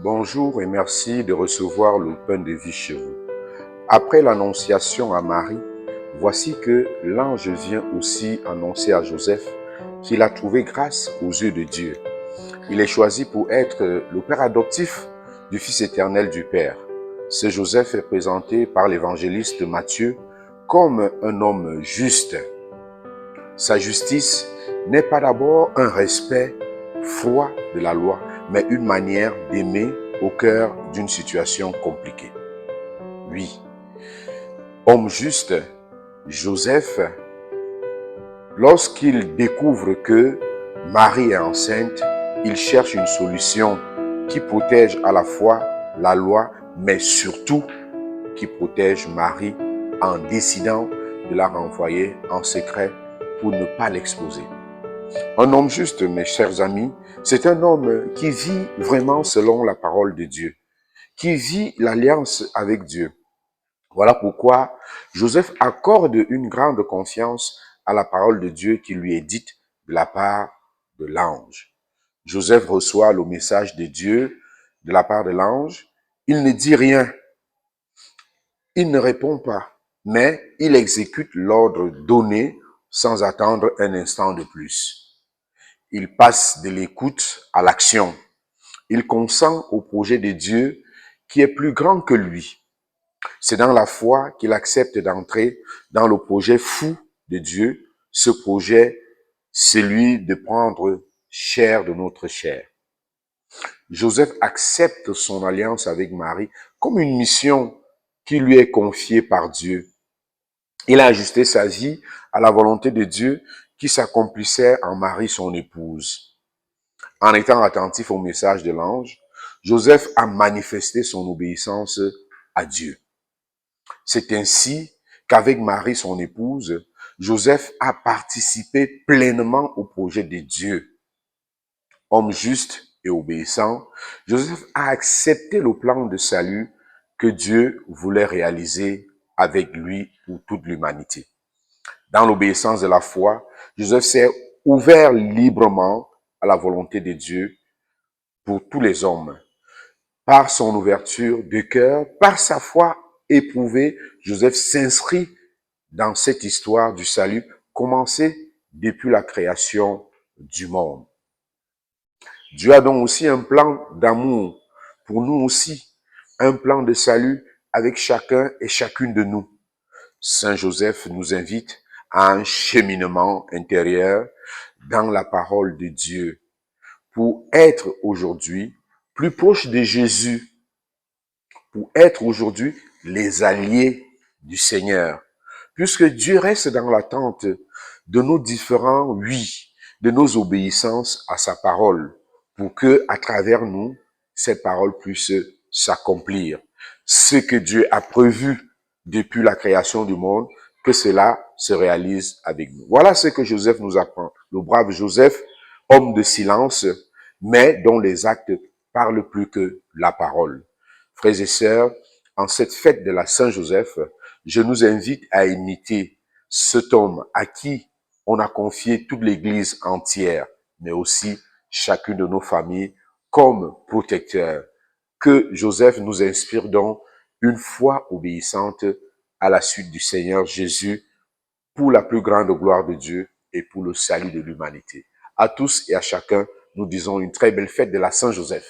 Bonjour et merci de recevoir le pain de vie chez vous. Après l'annonciation à Marie, voici que l'ange vient aussi annoncer à Joseph qu'il a trouvé grâce aux yeux de Dieu. Il est choisi pour être le père adoptif du Fils éternel du Père. Ce Joseph est présenté par l'évangéliste Matthieu comme un homme juste. Sa justice n'est pas d'abord un respect froid de la loi, mais une manière d'aimer au cœur d'une situation compliquée. Oui, homme juste, Joseph, lorsqu'il découvre que Marie est enceinte, il cherche une solution qui protège à la fois la loi, mais surtout qui protège Marie en décidant de la renvoyer en secret pour ne pas l'exposer. Un homme juste, mes chers amis, c'est un homme qui vit vraiment selon la parole de Dieu, qui vit l'alliance avec Dieu. Voilà pourquoi Joseph accorde une grande confiance à la parole de Dieu qui lui est dite de la part de l'ange. Joseph reçoit le message de Dieu de la part de l'ange. Il ne dit rien. Il ne répond pas, mais il exécute l'ordre donné sans attendre un instant de plus. Il passe de l'écoute à l'action. Il consent au projet de Dieu qui est plus grand que lui. C'est dans la foi qu'il accepte d'entrer dans le projet fou de Dieu. Ce projet, c'est celui de prendre chair de notre chair. Joseph accepte son alliance avec Marie comme une mission qui lui est confiée par Dieu. Il a ajusté sa vie à la volonté de Dieu qui s'accomplissait en Marie, son épouse. En étant attentif au message de l'ange, Joseph a manifesté son obéissance à Dieu. C'est ainsi qu'avec Marie, son épouse, Joseph a participé pleinement au projet de Dieu. Homme juste et obéissant, Joseph a accepté le plan de salut que Dieu voulait réaliser avec lui pour toute l'humanité. Dans l'obéissance de la foi, Joseph s'est ouvert librement à la volonté de Dieu pour tous les hommes. Par son ouverture de cœur, par sa foi éprouvée, Joseph s'inscrit dans cette histoire du salut commencée depuis la création du monde. Dieu a donc aussi un plan d'amour pour nous aussi, un plan de salut avec chacun et chacune de nous. Saint Joseph nous invite à un cheminement intérieur dans la parole de Dieu pour être aujourd'hui plus proche de Jésus, pour être aujourd'hui les alliés du Seigneur. Puisque Dieu reste dans l'attente de nos différents oui, de nos obéissances à sa parole, pour que, à travers nous, ces paroles puissent s'accomplir. Ce que Dieu a prévu depuis la création du monde, que cela se réalise avec nous. Voilà ce que Joseph nous apprend. Le brave Joseph, homme de silence, mais dont les actes parlent plus que la parole. Frères et sœurs, en cette fête de la Saint-Joseph, je nous invite à imiter cet homme à qui on a confié toute l'Église entière, mais aussi chacune de nos familles comme protecteur. Que Joseph nous inspire donc une foi obéissante à la suite du Seigneur Jésus pour la plus grande gloire de Dieu et pour le salut de l'humanité. À tous et à chacun, nous disons une très belle fête de la Saint-Joseph.